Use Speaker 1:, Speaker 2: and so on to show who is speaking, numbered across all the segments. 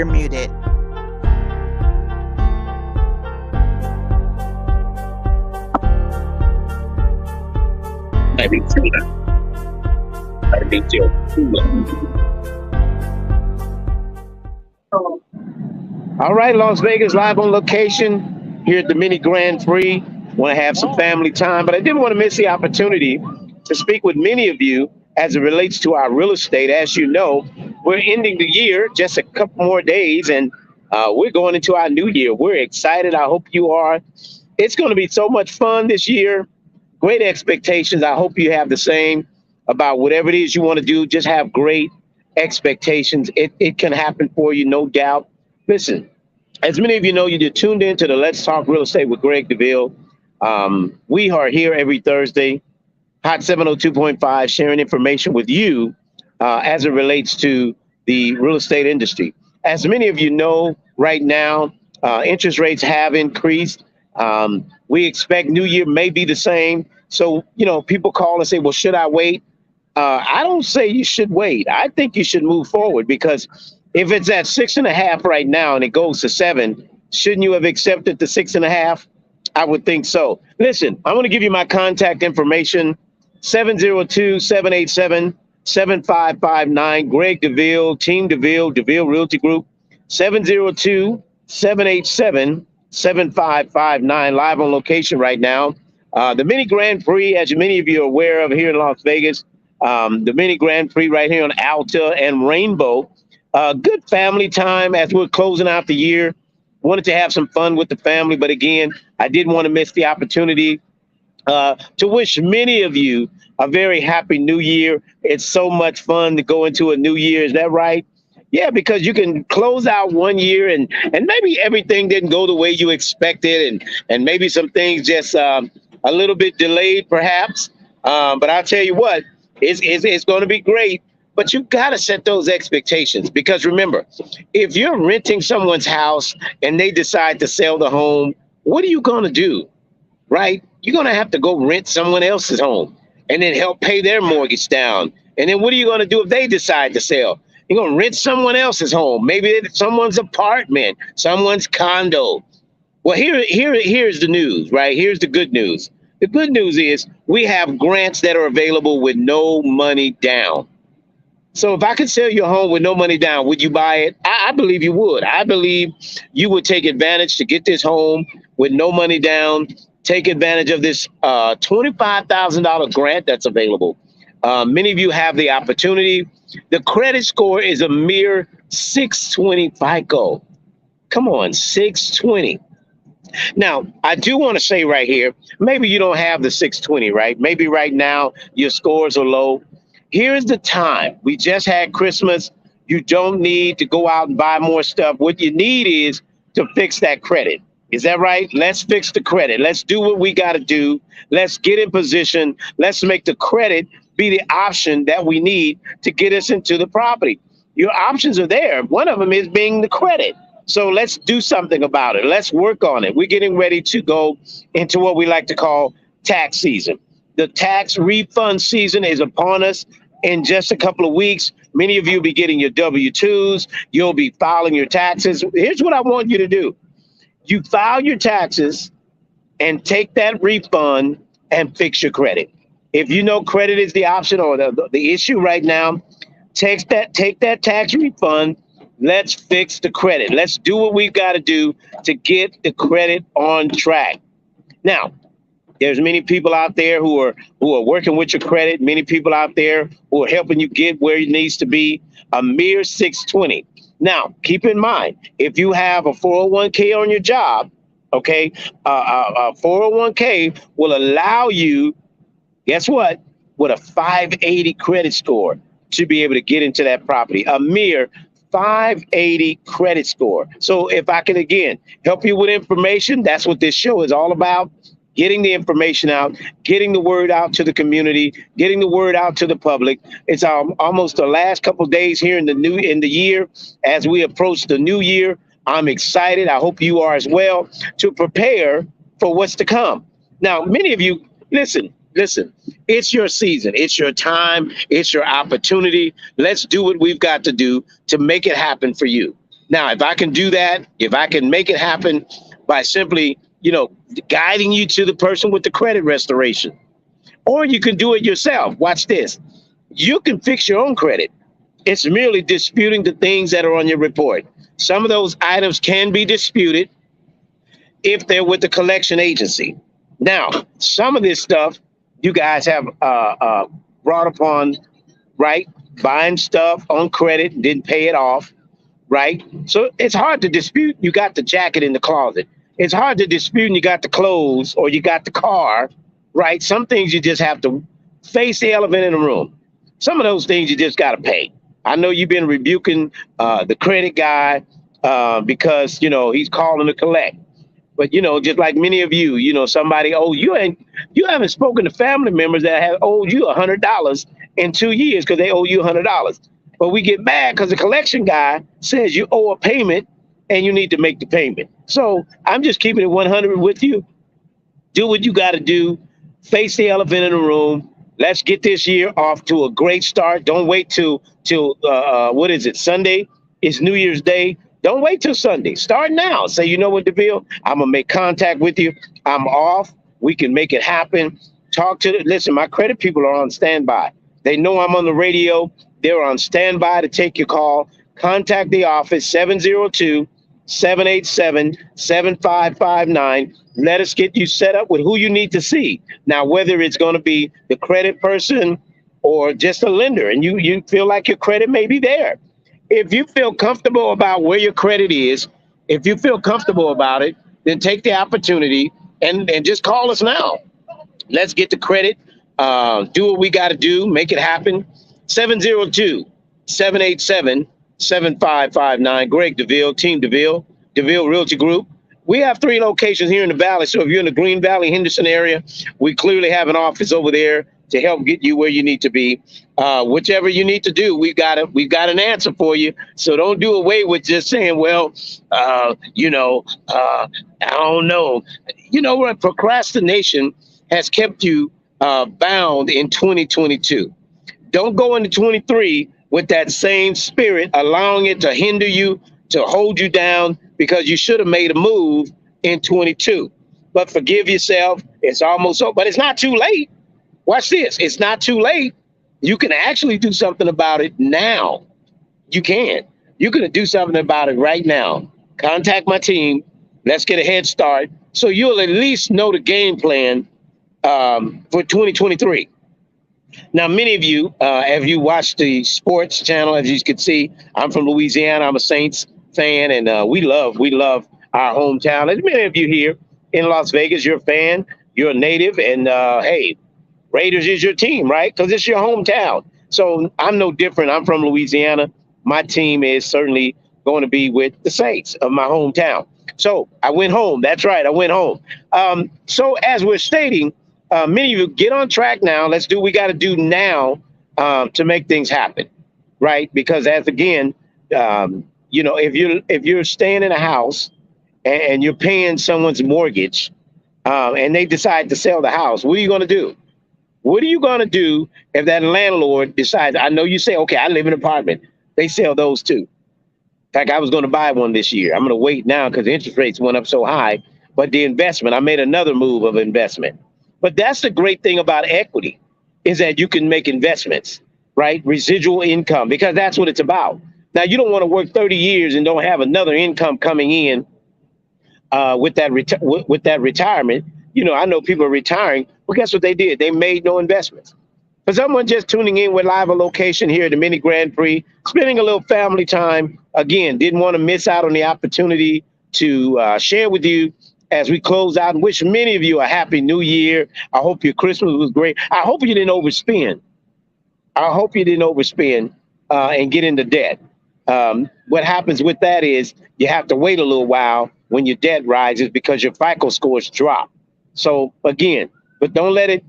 Speaker 1: You're muted.
Speaker 2: All right, Las Vegas live on location here at the Mini Grand Prix. Want to have some family time, but I didn't want to miss the opportunity to speak with many of you as it relates to our real estate. As you know, we're ending the year, just a couple more days, and we're going into our new year. We're excited. I hope you are. It's going to be so much fun this year. Great expectations. I hope you have the same about whatever it is you want to do. Just have great expectations. It can happen for you, no doubt. Listen, as many of you know, you're tuned in to the Let's Talk Real Estate with Greg Deville. We are here every Thursday, Hot 702.5, sharing information with you as it relates to the real estate industry. As many of you know, right now, interest rates have increased. We expect New Year may be the same. So, people call and say, well, should I wait? I don't say you should wait. I think you should move forward, because if it's at 6.5 right now and it goes to 7, shouldn't you have accepted the 6.5? I would think so. Listen, I'm going to give you my contact information: 702-787-7559. Greg Deville, Team Deville, Deville Realty Group, 702-787-7559. Live on location right now. The Mini Grand Prix, as many of you are aware of here in Las Vegas, the Mini Grand Prix right here on Alta and Rainbow. Good family time as we're closing out the year. Wanted to have some fun with the family, but again, I didn't want to miss the opportunity to wish many of you a very happy new year. It's so much fun to go into a new year. Is that right? Yeah, because you can close out one year and maybe everything didn't go the way you expected, and maybe some things just a little bit delayed perhaps. But I'll tell you what, it's going to be great. But you got to set those expectations, because remember, if you're renting someone's house and they decide to sell the home, what are you going to do? Right? You're going to have to go rent someone else's home and then help pay their mortgage down. And then what are you going to do if they decide to sell? You're going to rent someone else's home, maybe it's someone's apartment, someone's condo. Well, here's the news, right? Here's the good news. The good news is we have grants that are available with no money down. So if I could sell your home with no money down, would you buy it? I believe you would. I believe you would take advantage to get this home with no money down, take advantage of this $25,000 grant that's available. Many of you have the opportunity. The credit score is a mere 620 FICO. Come on, 620. Now, I do want to say right here, maybe you don't have the 620, right? Maybe right now your scores are low. Here's the time. We just had Christmas. You don't need to go out and buy more stuff. What you need is to fix that credit. Is that right? Let's fix the credit. Let's do what we got to do. Let's get in position. Let's make the credit be the option that we need to get us into the property. Your options are there. One of them is being the credit. So let's do something about it. Let's work on it. We're getting ready to go into what we like to call tax season. The tax refund season is upon us in just a couple of weeks. Many of you will be getting your W-2s. You'll be filing your taxes. Here's what I want you to do. You file your taxes and take that refund and fix your credit. If you know credit is the option or the issue right now, take that tax refund. Let's fix the credit. Let's do what we've got to do to get the credit on track. Now, there's many people out there who are working with your credit, many people out there who are helping you get where it needs to be, a mere 620. Now, keep in mind, if you have a 401k on your job, okay, a 401k will allow you, guess what, with a 580 credit score to be able to get into that property, a mere 580 credit score. So if I can, again, help you with information, that's what this show is all about. Getting the information out, getting the word out to the community, getting the word out to the public. It's almost the last couple of days here in the year. As we approach the new year, I'm excited. I hope you are as well, to prepare for what's to come. Now, many of you, listen, it's your season. It's your time. It's your opportunity. Let's do what we've got to do to make it happen for you. Now, if I can do that, if I can make it happen by simply, guiding you to the person with the credit restoration, or you can do it yourself. Watch this. You can fix your own credit. It's merely disputing the things that are on your report. Some of those items can be disputed if they're with the collection agency. Now, some of this stuff you guys have brought upon, right? Buying stuff on credit, didn't pay it off, right? So it's hard to dispute. You got the jacket in the closet. It's hard to dispute and you got the clothes or you got the car, right? Some things you just have to face the elephant in the room. Some of those things you just got to pay. I know you've been rebuking the credit guy because, he's calling to collect. But just like many of you, somebody, you haven't spoken to family members that have owed you $100 in 2 years because they owe you $100. But we get mad because the collection guy says you owe a payment and you need to make the payment. So I'm just keeping it 100 with you. Do what you got to do. Face the elephant in the room. Let's get this year off to a great start. Don't wait till what is it? Sunday? It's New Year's Day. Don't wait till Sunday. Start now. Say, you know what, Deville? I'm going to make contact with you. I'm off. We can make it happen. Listen, my credit people are on standby. They know I'm on the radio. They're on standby to take your call. Contact the office, 702-787-7559. Let us get you set up with who you need to see. Now, whether it's going to be the credit person or just a lender, and you feel like your credit may be there. If you feel comfortable about where your credit is, if you feel comfortable about it, then take the opportunity and just call us now. Let's get the credit, do what we got to do, make it happen. 702-787-7559. Greg Deville, Team Deville, Deville Realty Group. We have 3 locations here in the Valley. So if you're in the Green Valley, Henderson area, we clearly have an office over there to help get you where you need to be. Whichever you need to do, we've got an answer for you. So don't do away with just saying, well, I don't know. You know what? Procrastination has kept you bound in 2022. Don't go into 23 with that same spirit, allowing it to hinder you, to hold you down, because you should have made a move in 22. But forgive yourself. It's almost over, but it's not too late. Watch this. It's not too late. You can actually do something about it now. You can. You can do something about it right now. Contact my team. Let's get a head start so you'll at least know the game plan for 2023. Now, many of you, have you watched the sports channel? As you can see, I'm from Louisiana. I'm a Saints fan, and we love our hometown. As many of you here in Las Vegas, you're a fan, you're a native, and hey, Raiders is your team, right? Because it's your hometown. So I'm no different. I'm from Louisiana. My team is certainly going to be with the Saints of my hometown. So I went home. That's right. I went home. So as we're stating, many of you get on track now. Let's do what we got to do now to make things happen, right? Because as again, if you're staying in a house and you're paying someone's mortgage and they decide to sell the house, what are you going to do? What are you going to do if that landlord decides, I know you say, okay, I live in an apartment. They sell those too. In fact, I was going to buy one this year. I'm going to wait now because the interest rates went up so high. But the investment, I made another move of investment. But that's the great thing about equity is that you can make investments, right? Residual income, because that's what it's about. Now, you don't want to work 30 years and don't have another income coming in with that retirement. I know people are retiring. Well, guess what they did? They made no investments. For someone just tuning in with live a location here at the Mini Grand Prix, spending a little family time, again, didn't want to miss out on the opportunity to share with you as we close out and wish many of you a happy new year. I hope your Christmas was great. I hope you didn't overspend. And get into debt. What happens with that is you have to wait a little while when your debt rises because your FICO scores drop. So again, but don't let it,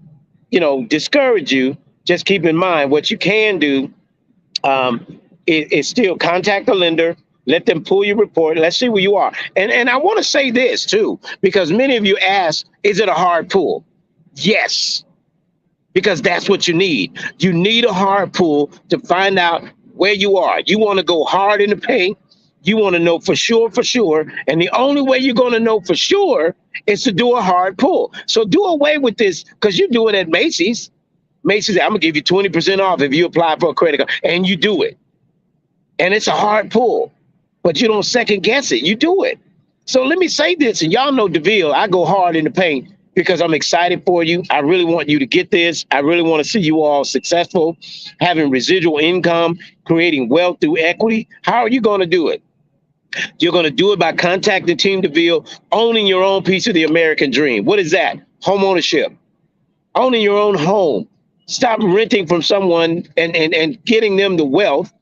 Speaker 2: discourage you. Just keep in mind what you can do is still contact the lender, let them pull your report. Let's see where you are. And I want to say this too, because many of you ask, is it a hard pull? Yes, because that's what you need. You need a hard pull to find out where you are. You want to go hard in the paint. You want to know for sure. And the only way you're going to know for sure is to do a hard pull. So do away with this because you do it at Macy's. Macy's, I'm going to give you 20% off if you apply for a credit card. And you do it. And it's a hard pull, but you don't second guess it. You do it. So let me say this, and y'all know Deville, I go hard in the paint because I'm excited for you. I really want you to get this. I really want to see you all successful, having residual income, creating wealth through equity. How are you going to do it? You're going to do it by contacting Team Deville, owning your own piece of the American dream. What is that? Home ownership, owning your own home. Stop renting from someone and getting them the wealth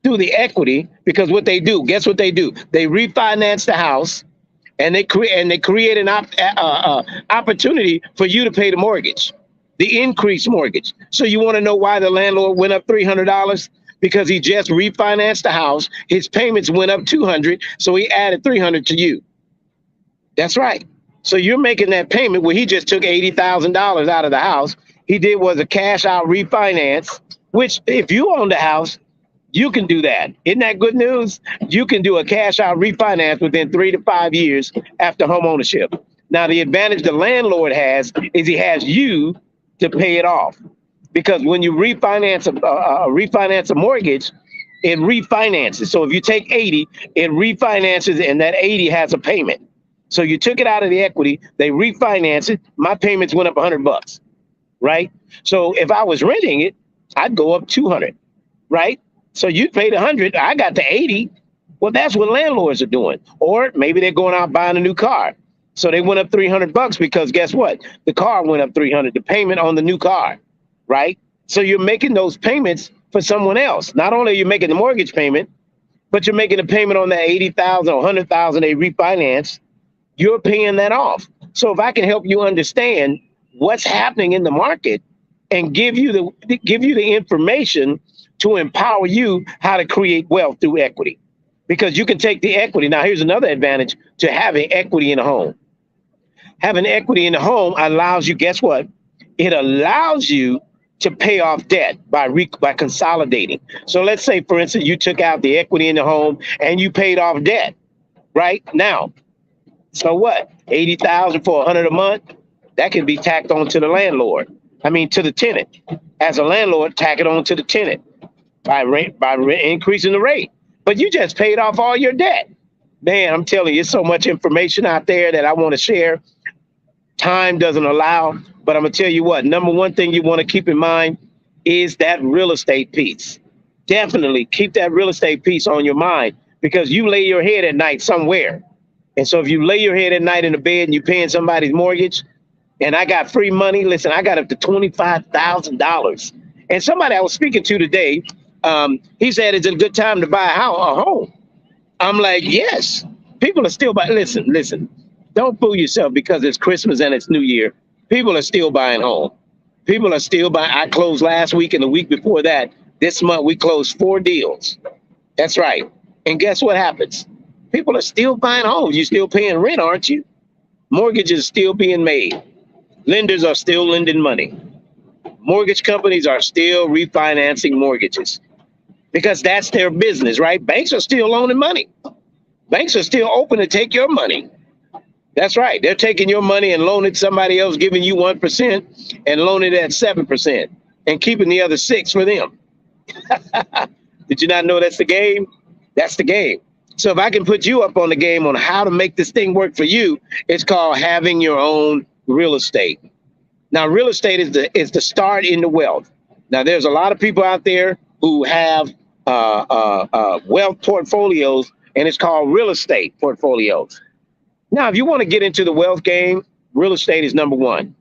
Speaker 2: through the equity, because what they do, guess what they do? They refinance the house and they create an opportunity for you to pay the mortgage, the increased mortgage. So you want to know why the landlord went up $300? Because he just refinanced the house. His payments went up $200, so he added $300 to you. That's right. So you're making that payment where he just took $80,000 out of the house. He did was a cash out refinance, which if you own the house, you can do that. Isn't that good news? You can do a cash out refinance within 3 to 5 years after home ownership. Now, the advantage the landlord has is he has you to pay it off. Because when you refinance a mortgage, it refinances. So if you take 80, it refinances, and that 80 has a payment. So you took it out of the equity, they refinance it. My payments went up $100, right? So if I was renting it, I'd go up 200, right? So you paid 100, I got the 80. Well, that's what landlords are doing. Or maybe they're going out buying a new car. So they went up $300 because guess what? The car went up 300, the payment on the new car, right? So you're making those payments for someone else. Not only are you making the mortgage payment, but you're making a payment on that 80,000 or 100,000 they refinance. You're paying that off. So if I can help you understand what's happening in the market and give you the information to empower you how to create wealth through equity, because you can take the equity. Now, here's another advantage to having equity in a home. Having equity in the home allows you, guess what? It allows you to pay off debt by consolidating. So let's say, for instance, you took out the equity in the home and you paid off debt, right? Now, so what? 80,000 for 100 a month, that can be tacked on to the landlord. I mean, to the tenant. As a landlord, tack it on to the tenant by increasing the rate. But you just paid off all your debt. Man, I'm telling you, there's so much information out there that I want to share. Time doesn't allow, but I'm going to tell you what, number one thing you want to keep in mind is that real estate piece. Definitely keep that real estate piece on your mind, because you lay your head at night somewhere. And so if you lay your head at night in the bed and you're paying somebody's mortgage, and I got free money, listen, I got up to $25,000. And somebody I was speaking to today, he said, it's a good time to buy a home. I'm like, yes, people are still buying. Listen, don't fool yourself because it's Christmas and it's New Year. People are still buying home. People are still buying. I closed last week and the week before that. This month, we closed 4 deals. That's right. And guess what happens? People are still buying homes. You're still paying rent, aren't you? Mortgages still being made. Lenders are still lending money. Mortgage companies are still refinancing mortgages because that's their business, right? Banks are still loaning money. Banks are still open to take your money. That's right. They're taking your money and loaning somebody else, giving you 1% and loaning it at 7% and keeping the other 6 for them. Did you not know that's the game? That's the game. So if I can put you up on the game on how to make this thing work for you, it's called having your own real estate. Now, real estate is the start into wealth. Now, there's a lot of people out there who have wealth portfolios, and it's called real estate portfolios. Now, if you want to get into the wealth game, real estate is number one.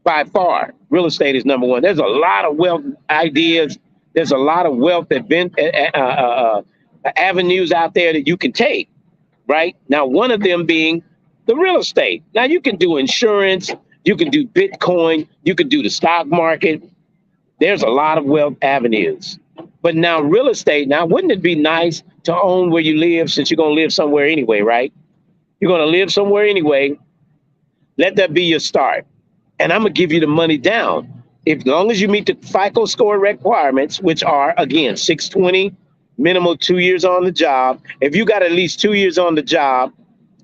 Speaker 2: By far, real estate is number one. There's a lot of wealth ideas. There's a lot of wealth avenues out there that you can take, right? Now, one of them being the real estate. Now, you can do insurance. You can do Bitcoin. You can do the stock market. There's a lot of wealth avenues. But now real estate, now, wouldn't it be nice to own where you live, since you're going to live somewhere anyway, right? You're going to live somewhere anyway. Let that be your start. And I'm going to give you the money down. As long as you meet the FICO score requirements, which are, again, 620, Minimum 2 years on the job. If you got at least 2 years on the job,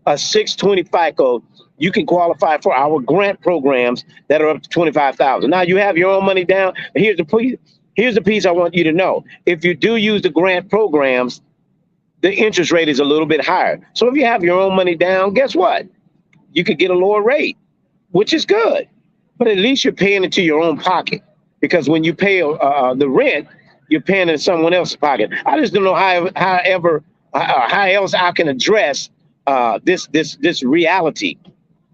Speaker 2: a 620 FICO, you can qualify for our grant programs that are up to 25,000. Now you have your own money down. Here's the piece I want you to know. If you do use the grant programs, the interest rate is a little bit higher. So if you have your own money down, guess what? You could get a lower rate, which is good. But at least you're paying into your own pocket, because when you pay the rent, you're paying in someone else's pocket. I just don't know how else I can address this reality,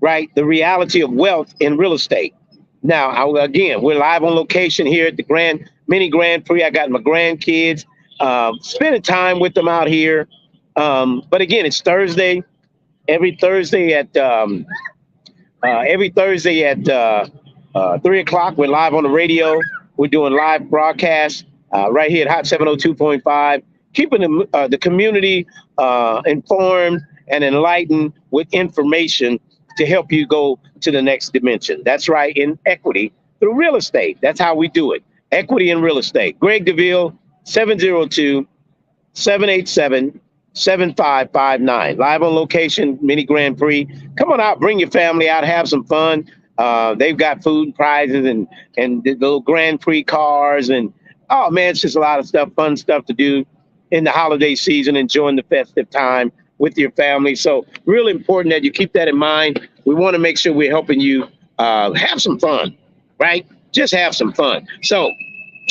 Speaker 2: right? The reality of wealth in real estate. Now, again, we're live on location here at the Mini Grand Prix. I got my grandkids, spending time with them out here. But again, it's Thursday. Every Thursday at 3 o'clock, we're live on the radio. We're doing live broadcasts right here at Hot 702.5, keeping the community informed and enlightened with information to help you go to the next dimension. That's right, in equity through real estate. That's how we do it. Equity in real estate. Greg Deville, 702-787-7559. Live on location, Mini Grand Prix. Come on out, bring your family out, have some fun. They've got food and prizes and the little Grand Prix cars. And, oh, man, it's just a lot of stuff, fun stuff to do in the holiday season, enjoying the festive time with your family. So really important that you keep that in mind. We want to make sure we're helping you have some fun, right? Just have some fun. So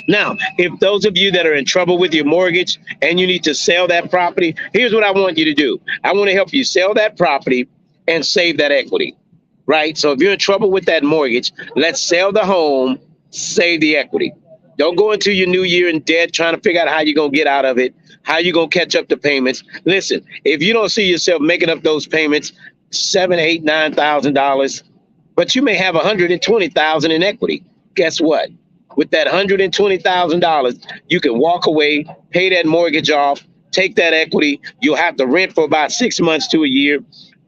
Speaker 2: now, if those of you that are in trouble with your mortgage and you need to sell that property, here's what I want you to do. I want to help you sell that property and save that equity, right? So if you're in trouble with that mortgage, let's sell the home, save the equity. Don't go into your new year in debt trying to figure out how you're going to get out of it, how you're going to catch up the payments. Listen, if you don't see yourself making up those payments, $7,000, $8,000, $9,000, but you may have $120,000 in equity. Guess what? With that $120,000, you can walk away, pay that mortgage off, take that equity. You'll have to rent for about 6 months to a year,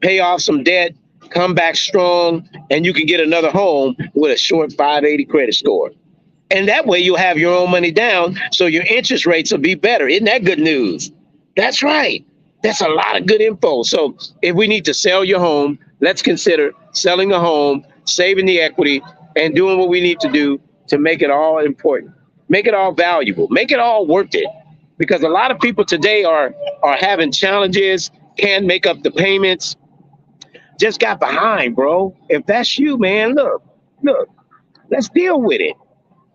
Speaker 2: pay off some debt, come back strong, and you can get another home with a short 580 credit score. And that way you'll have your own money down, so your interest rates will be better. Isn't that good news? That's right. That's a lot of good info. So if we need to sell your home, let's consider selling a home, saving the equity, and doing what we need to do to make it all important, make it all valuable, make it all worth it. Because a lot of people today are having challenges, can't make up the payments, just got behind, bro. If that's you, man, look, let's deal with it.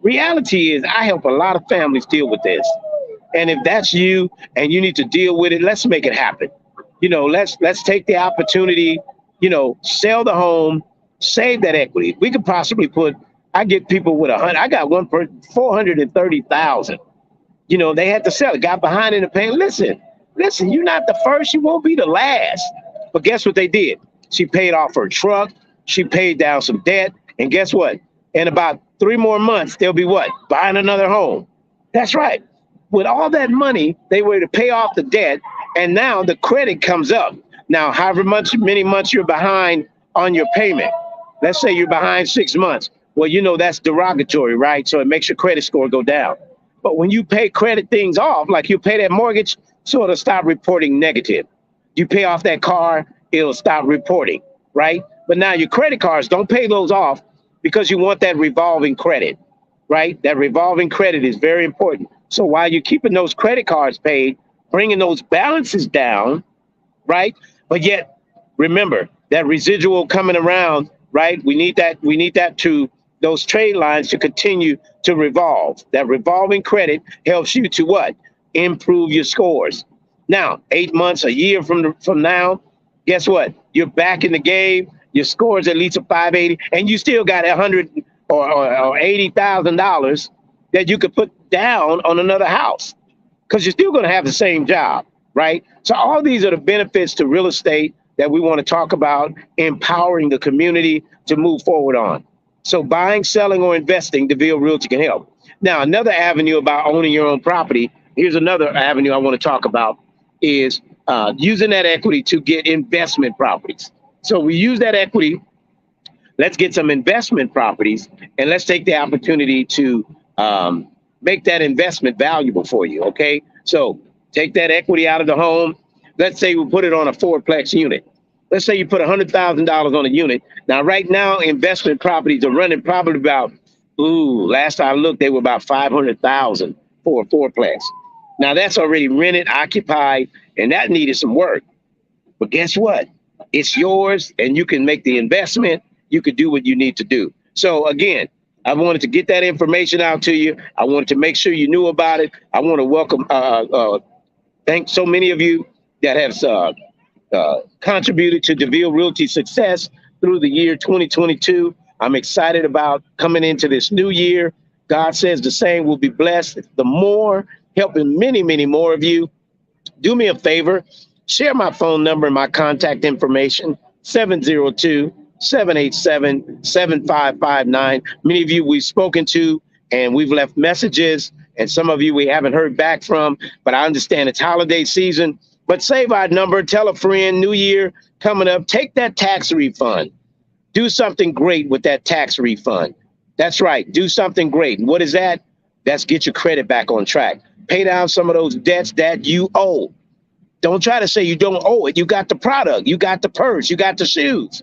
Speaker 2: Reality is I help a lot of families deal with this. And if that's you and you need to deal with it, let's make it happen. Let's take the opportunity, sell the home, save that equity. We could possibly I get people with I got one for 430,000. They had to sell it, got behind in the payment. Listen, you're not the first, you won't be the last. But guess what they did? She paid off her truck, she paid down some debt, and guess what? In about 3 more months, they'll be what? Buying another home. That's right. With all that money, they were to pay off the debt, and now the credit comes up. Now, however many months you're behind on your payment, let's say you're behind 6 months. Well, that's derogatory, right? So it makes your credit score go down. But when you pay credit things off, like you pay that mortgage, so it'll stop reporting negative. You pay off that car, it'll stop reporting, right? But now your credit cards, don't pay those off because you want that revolving credit, right? That revolving credit is very important. So while you're keeping those credit cards paid, bringing those balances down, right? But yet, remember, that residual coming around, right? We need that to those trade lines to continue to revolve. That revolving credit helps you to what? Improve your scores. Now, 8 months, a year from now, guess what? You're back in the game. Your score is at least a 580, and you still got $100,000 or $80,000 that you could put down on another house, because you're still going to have the same job, right? So all these are the benefits to real estate that we want to talk about, empowering the community to move forward on. So buying, selling, or investing, Deville Realty can help. Now, another avenue about owning your own property, here's another avenue I want to talk about, is using that equity to get investment properties. So we use that equity, let's get some investment properties, and let's take the opportunity to make that investment valuable for you, okay? So Take that equity out of the home. Let's say we put it on a fourplex unit. Let's say you put $100,000 on a unit. Now, right now, investment properties are running probably about, last I looked, they were about 500,000 for a fourplex. Now, that's already rented, occupied, and that needed some work. But guess what? It's yours, and you can make the investment. You can do what you need to do. So, again, I wanted to get that information out to you. I wanted to make sure you knew about it. I want to welcome, thank so many of you that have contributed to Deville Realty success through the year 2022. I'm excited about coming into this new year. God says the same will be blessed. The more, helping many, many more of you. Do me a favor, share my phone number and my contact information, 702-787-7559. Many of you we've spoken to and we've left messages, and some of you we haven't heard back from, but I understand it's holiday season. But save our number, tell a friend, New Year coming up, take that tax refund. Do something great with that tax refund. That's right, do something great. And what is that? That's get your credit back on track. Pay down some of those debts that you owe. Don't try to say you don't owe it. You got the product, you got the purse, you got the shoes.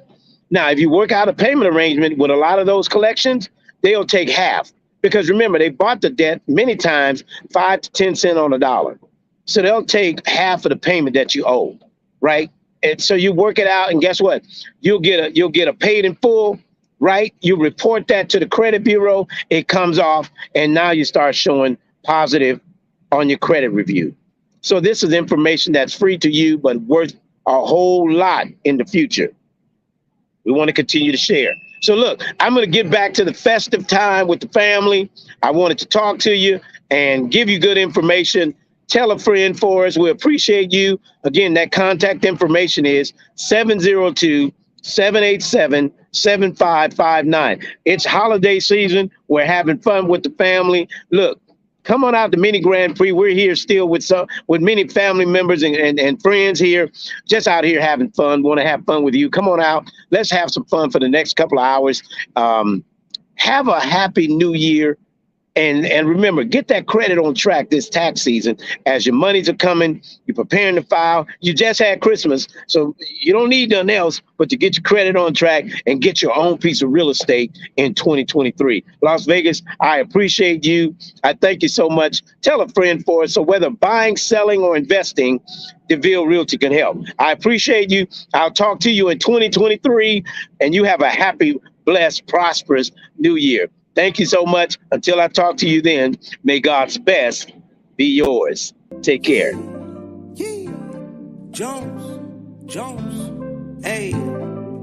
Speaker 2: Now, if you work out a payment arrangement with a lot of those collections, they'll take half. Because remember, they bought the debt many times 5 to 10 cents on a dollar. So they'll take half of the payment that you owe, right? And so you work it out, and guess what? You'll get a paid in full, right? You report that to the credit bureau, it comes off, and now you start showing positive on your credit review. So this is information that's free to you, but worth a whole lot in the future. We want to continue to share. So look, I'm going to get back to the festive time with the family. I wanted to talk to you and give you good information. Tell a friend for us. We appreciate you. Again, that contact information is 702-787-7559. It's holiday season. We're having fun with the family. Look, come on out to Mini Grand Prix. We're here still with many family members and friends here, just out here having fun. Want to have fun with you. Come on out. Let's have some fun for the next couple of hours. Have a happy new year. And remember, get that credit on track this tax season. As your monies are coming, you're preparing to file. You just had Christmas, so you don't need nothing else but to get your credit on track and get your own piece of real estate in 2023. Las Vegas, I appreciate you. I thank you so much. Tell a friend for us. So whether buying, selling, or investing, Deville Realty can help. I appreciate you. I'll talk to you in 2023, and you have a happy, blessed, prosperous new year. Thank you so much. Until I talk to you then, may God's best be yours. Take care.
Speaker 1: Jones, hey,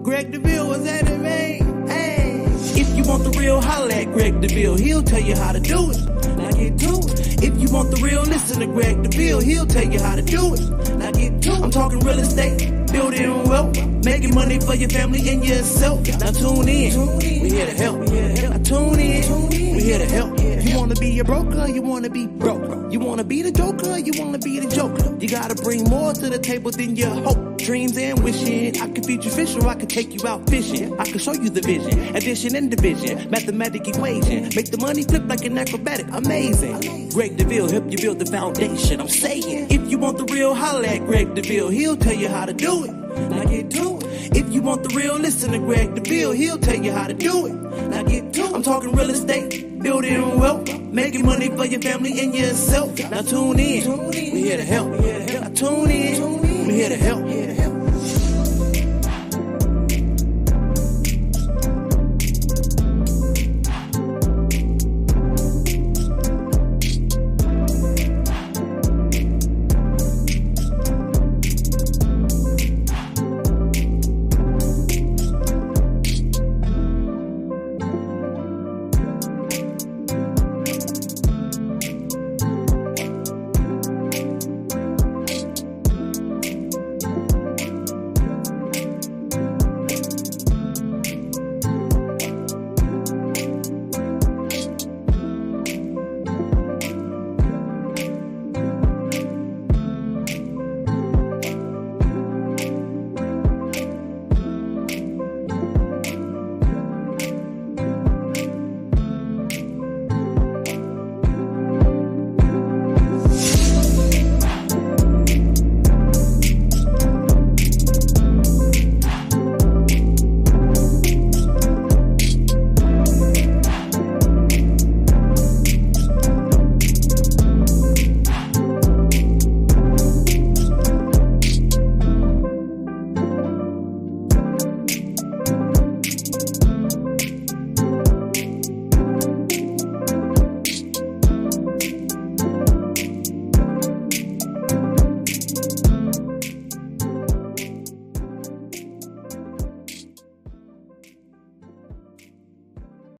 Speaker 1: Greg Deville was at it, man. Hey, if you want the real, holla at Greg Deville. He'll tell you how to do it. Now get to it. If you want the real, listen to Greg Deville. He'll tell you how to do it. Now get to it. I'm talking real estate, building wealth, making money for your family and yourself. Now tune in. We here to help. Now tune in. We here to help. You wanna be a broker, you wanna be broke. You wanna be the joker, you wanna be the joker. You gotta bring more to the table than your hope, dreams, and wishing. I can feed you fish or I can take you out fishing. I can show you the vision, addition and division, mathematic equation. Make the money flip like an acrobatic, amazing. Greg Deville help you build the foundation. I'm saying, if you want the real, holla at Greg Deville. He'll tell you how to do it. Now get to it. If you want the real, listen to Greg Deville. He'll tell you how to do it. Now get to it. I'm talking real estate, building wealth, making money for your family and yourself. Now tune in. We here to help. Now tune in. We here to help.